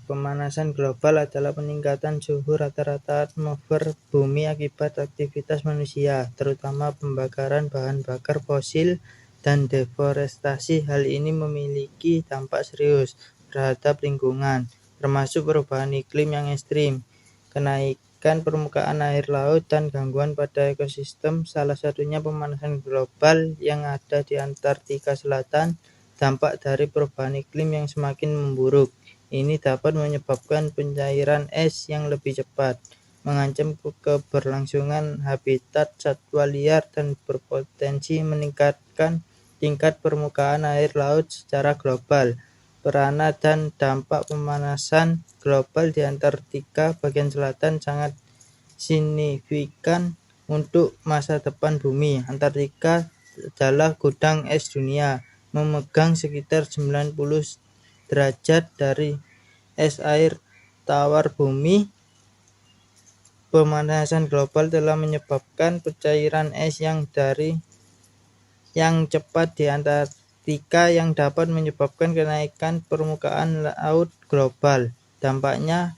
Pemanasan global adalah peningkatan suhu rata-rata atmosfer bumi akibat aktivitas manusia, terutama pembakaran bahan bakar fosil dan deforestasi. Hal ini memiliki dampak serius terhadap lingkungan, termasuk perubahan iklim yang ekstrim, kenaikan permukaan air laut, dan gangguan pada ekosistem. Salah satunya pemanasan global yang ada di Antartika Selatan. Dampak dari perubahan iklim yang semakin memburuk ini dapat menyebabkan pencairan es yang lebih cepat, mengancam keberlangsungan habitat satwa liar, dan berpotensi meningkatkan tingkat permukaan air laut secara global. Peranan dan dampak pemanasan global di Antartika bagian selatan sangat signifikan untuk masa depan bumi. Antartika adalah gudang es dunia, memegang sekitar 90 derajat dari es air tawar bumi. Pemanasan global telah menyebabkan pencairan es yang cepat di Antartika yang dapat menyebabkan kenaikan permukaan laut global. Dampaknya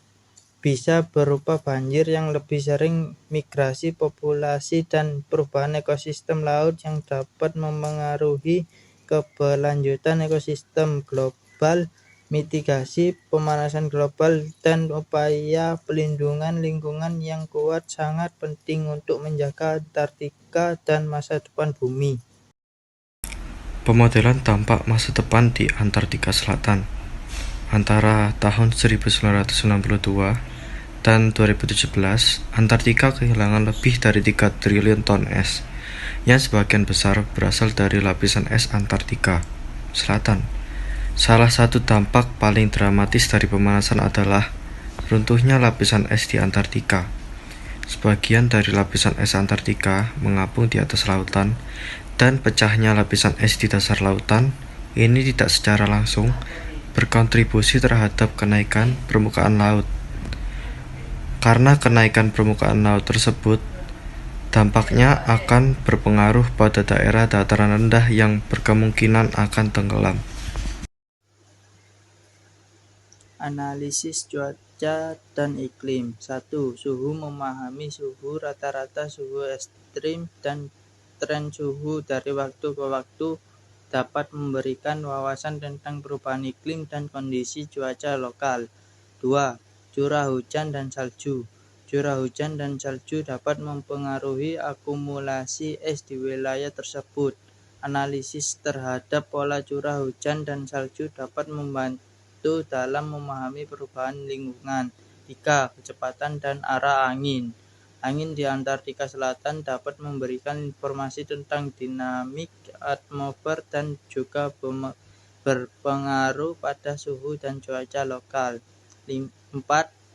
bisa berupa banjir yang lebih sering, migrasi populasi, dan perubahan ekosistem laut yang dapat memengaruhi keberlanjutan ekosistem global. Mitigasi pemanasan global dan upaya pelindungan lingkungan yang kuat sangat penting untuk menjaga Antartika dan masa depan bumi. Pemodelan dampak masa depan di Antartika Selatan. Antara tahun 1992 dan 2017, Antartika kehilangan lebih dari 3 triliun ton es, yang sebagian besar berasal dari lapisan es Antartika Selatan. Salah satu dampak paling dramatis dari pemanasan adalah runtuhnya lapisan es di Antartika. Sebagian dari lapisan es Antartika mengapung di atas lautan, dan pecahnya lapisan es di dasar lautan ini tidak secara langsung berkontribusi terhadap kenaikan permukaan laut. Karena kenaikan permukaan laut tersebut, dampaknya akan berpengaruh pada daerah dataran rendah yang berkemungkinan akan tenggelam. Analisis cuaca dan iklim. 1. Suhu. Memahami suhu rata-rata, suhu ekstrim, dan tren suhu dari waktu ke waktu dapat memberikan wawasan tentang perubahan iklim dan kondisi cuaca lokal. 2. Curah hujan dan salju. Curah hujan dan salju dapat mempengaruhi akumulasi es di wilayah tersebut. Analisis terhadap pola curah hujan dan salju dapat membantu dalam memahami perubahan lingkungan. 3. Kecepatan dan arah angin. Angin di Antartika Selatan dapat memberikan informasi tentang dinamik atmosfer dan juga berpengaruh pada suhu dan cuaca lokal. 4.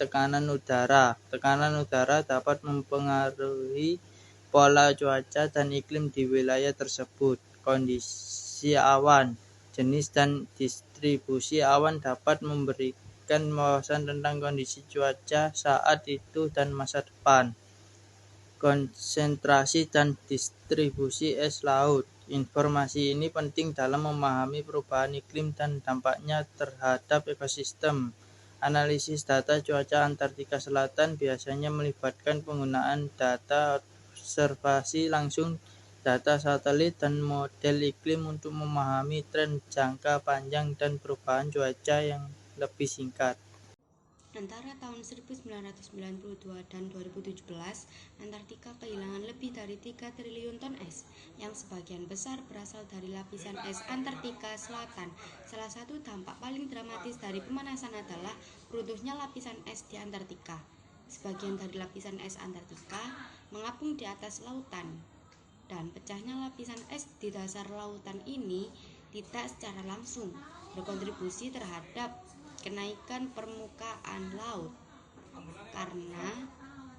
Tekanan udara. Tekanan udara dapat mempengaruhi pola cuaca dan iklim di wilayah tersebut. Kondisi awan. Jenis dan distribusi awan dapat memberikan wawasan tentang kondisi cuaca saat itu dan masa depan. Konsentrasi dan distribusi es laut. Informasi ini penting dalam memahami perubahan iklim dan dampaknya terhadap ekosistem. Analisis data cuaca Antartika Selatan biasanya melibatkan penggunaan data observasi langsung, data satelit, dan model iklim untuk memahami tren jangka panjang dan perubahan cuaca yang lebih singkat. Antara tahun 1992 dan 2017, Antartika kehilangan lebih dari 3 triliun ton es, yang sebagian besar berasal dari lapisan es Antartika Selatan. Salah satu dampak paling dramatis dari pemanasan adalah runtuhnya lapisan es di Antartika. Sebagian dari lapisan es Antartika mengapung di atas lautan, dan pecahnya lapisan es di dasar lautan ini tidak secara langsung berkontribusi terhadap kenaikan permukaan laut. Karena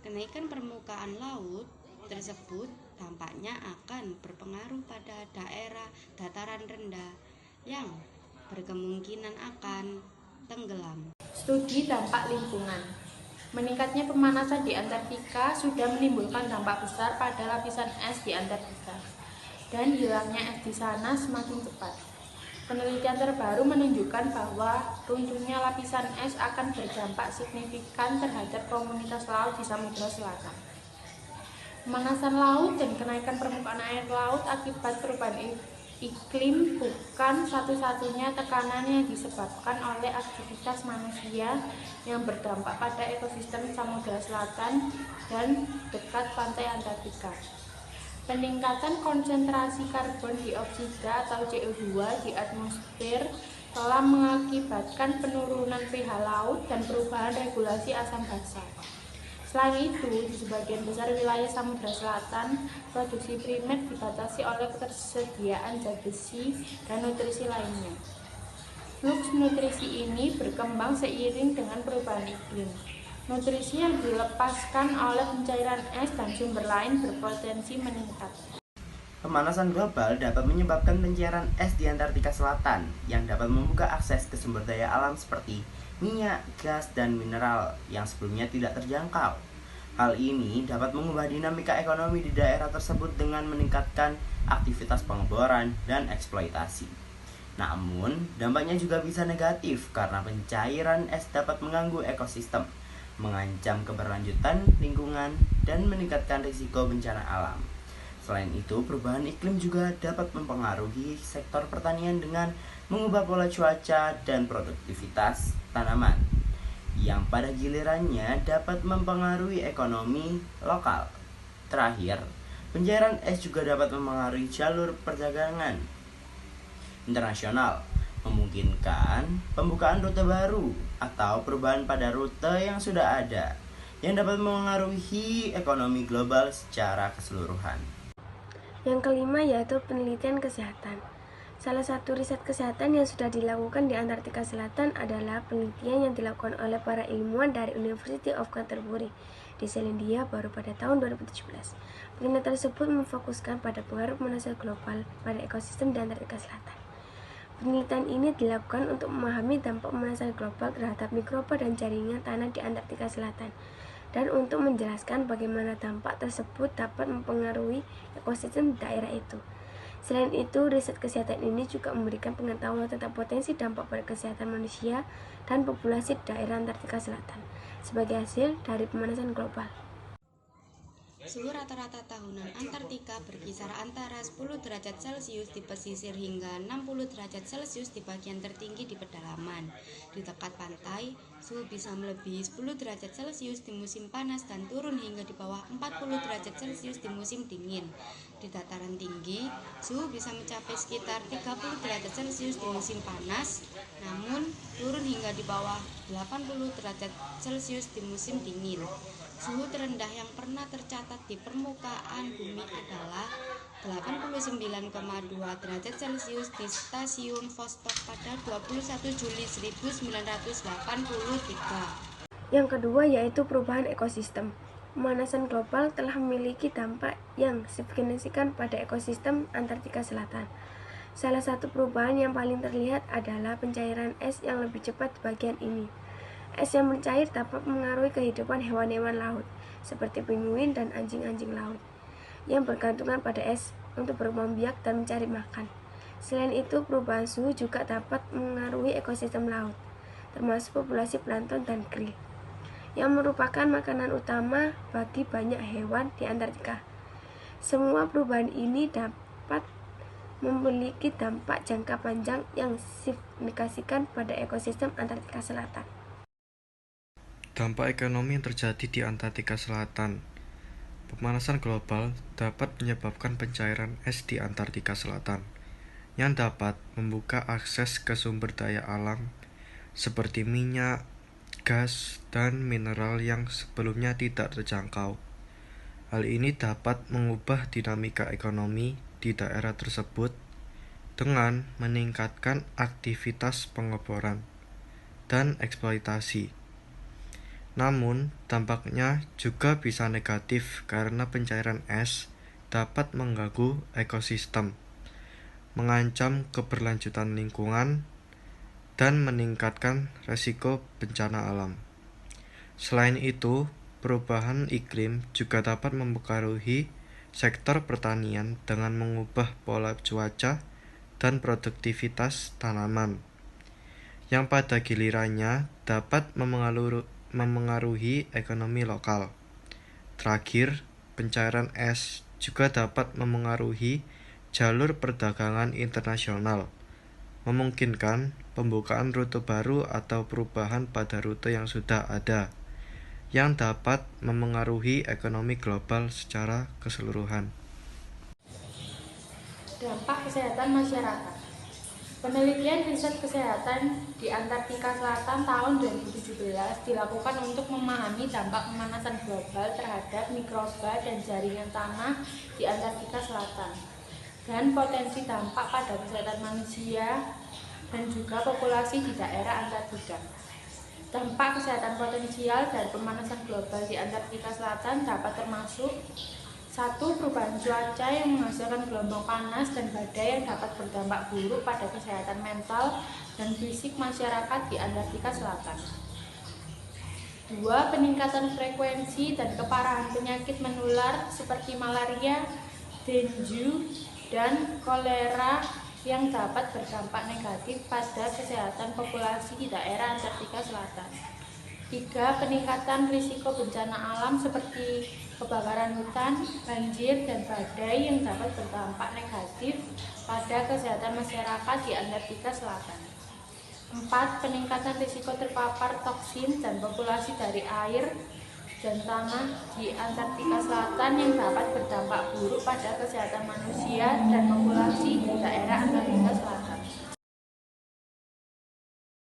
kenaikan permukaan laut tersebut dampaknya akan berpengaruh pada daerah dataran rendah yang berkemungkinan akan tenggelam. Studi dampak lingkungan. Meningkatnya pemanasan di Antartika sudah menimbulkan dampak besar pada lapisan es di Antartika, dan hilangnya es di sana semakin cepat. Penelitian terbaru menunjukkan bahwa runtuhnya lapisan es akan berdampak signifikan terhadap komunitas laut di Samudra Selatan. Pemanasan laut dan kenaikan permukaan air laut akibat perubahan iklim bukan satu-satunya tekanan yang disebabkan oleh aktivitas manusia yang berdampak pada ekosistem Samudra Selatan dan dekat pantai Antartika. Peningkatan konsentrasi karbon dioksida atau CO2 di atmosfer telah mengakibatkan penurunan pH laut dan perubahan regulasi asam basa. Selain itu, di sebagian besar wilayah Samudra Selatan, produksi primer dibatasi oleh ketersediaan zat besi dan nutrisi lainnya. Fluks nutrisi ini berkembang seiring dengan perubahan iklim. Nutrisi yang dilepaskan oleh pencairan es dan sumber lain berpotensi meningkat. Pemanasan global dapat menyebabkan pencairan es di Antartika Selatan yang dapat membuka akses ke sumber daya alam seperti minyak, gas, dan mineral yang sebelumnya tidak terjangkau. Hal ini dapat mengubah dinamika ekonomi di daerah tersebut dengan meningkatkan aktivitas pengeboran dan eksploitasi. Namun, dampaknya juga bisa negatif karena pencairan es dapat mengganggu ekosistem, mengancam keberlanjutan lingkungan, dan meningkatkan risiko bencana alam. Selain itu, perubahan iklim juga dapat mempengaruhi sektor pertanian dengan mengubah pola cuaca dan produktivitas tanaman, yang pada gilirannya dapat mempengaruhi ekonomi lokal. Terakhir, pencairan es juga dapat mempengaruhi jalur perdagangan internasional, memungkinkan pembukaan rute baru atau perubahan pada rute yang sudah ada, yang dapat mengaruhi ekonomi global secara keseluruhan. Yang kelima yaitu penelitian kesehatan. Salah satu riset kesehatan yang sudah dilakukan di Antartika Selatan adalah penelitian yang dilakukan oleh para ilmuwan dari University of Canterbury di Selandia Baru pada tahun 2017. Penelitian tersebut memfokuskan pada pengaruh pemanasan global pada ekosistem di Antartika Selatan. Penelitian ini dilakukan untuk memahami dampak pemanasan global terhadap mikroba dan jaringan tanah di Antartika Selatan, dan untuk menjelaskan bagaimana dampak tersebut dapat mempengaruhi ekosistem di daerah itu. Selain itu, riset kesehatan ini juga memberikan pengetahuan tentang potensi dampak pada kesehatan manusia dan populasi di daerah Antartika Selatan sebagai hasil dari pemanasan global. Suhu rata-rata tahunan Antartika berkisar antara 10 derajat Celcius di pesisir hingga 60 derajat Celcius di bagian tertinggi di pedalaman. Di dekat pantai, suhu bisa melebihi 10 derajat Celcius di musim panas dan turun hingga di bawah 40 derajat Celcius di musim dingin. Di dataran tinggi, suhu bisa mencapai sekitar 30 derajat Celcius di musim panas, namun turun hingga di bawah 80 derajat Celcius di musim dingin. Suhu terendah yang pernah tercatat di permukaan bumi adalah 89,2 derajat Celcius di stasiun Vostok pada 21 Juli 1983. Yang kedua yaitu perubahan ekosistem. Pemanasan global telah memiliki dampak yang signifikan pada ekosistem Antartika Selatan. Salah satu perubahan yang paling terlihat adalah pencairan es yang lebih cepat di bagian ini. Es yang mencair dapat mengaruhi kehidupan hewan-hewan laut, seperti penguin dan anjing-anjing laut, yang bergantungan pada es untuk berkembang biak dan mencari makan. Selain itu, perubahan suhu juga dapat mengaruhi ekosistem laut, termasuk populasi plankton dan krill, yang merupakan makanan utama bagi banyak hewan di Antartika. Semua perubahan ini dapat memiliki dampak jangka panjang yang signifikan pada ekosistem Antartika Selatan. Dampak ekonomi yang terjadi di Antartika Selatan. Pemanasan global dapat menyebabkan pencairan es di Antartika Selatan, yang dapat membuka akses ke sumber daya alam seperti minyak, gas, dan mineral yang sebelumnya tidak terjangkau. Hal ini dapat mengubah dinamika ekonomi di daerah tersebut dengan meningkatkan aktivitas pengeboran dan eksploitasi. Namun, dampaknya juga bisa negatif karena pencairan es dapat mengganggu ekosistem, mengancam keberlanjutan lingkungan, dan meningkatkan resiko bencana alam. Selain itu, perubahan iklim juga dapat mempengaruhi sektor pertanian dengan mengubah pola cuaca dan produktivitas tanaman, yang pada gilirannya dapat memengaruhi ekonomi lokal. Terakhir, pencairan es juga dapat memengaruhi jalur perdagangan internasional, memungkinkan pembukaan rute baru atau perubahan pada rute yang sudah ada, yang dapat memengaruhi ekonomi global secara keseluruhan. Dampak kesehatan masyarakat. Penelitian riset kesehatan di Antartika Selatan tahun 2017 dilakukan untuk memahami dampak pemanasan global terhadap mikroba dan jaringan tanah di Antartika Selatan, dan potensi dampak pada kesehatan manusia dan juga populasi di daerah Antartika. Dampak kesehatan potensial dari pemanasan global di Antartika Selatan dapat termasuk: 1. Perubahan cuaca yang menghasilkan gelombang panas dan badai yang dapat berdampak buruk pada kesehatan mental dan fisik masyarakat di Antartika Selatan. 2. Peningkatan frekuensi dan keparahan penyakit menular seperti malaria, dengue, dan kolera yang dapat berdampak negatif pada kesehatan populasi di daerah Antartika Selatan. 3. Peningkatan risiko bencana alam seperti kebakaran hutan, banjir, dan badai yang dapat berdampak negatif pada kesehatan masyarakat di Antartika Selatan. 4. Peningkatan risiko terpapar toksin dan populasi dari air dan tanah di Antartika Selatan yang dapat berdampak buruk pada kesehatan manusia dan populasi di daerah Antartika Selatan.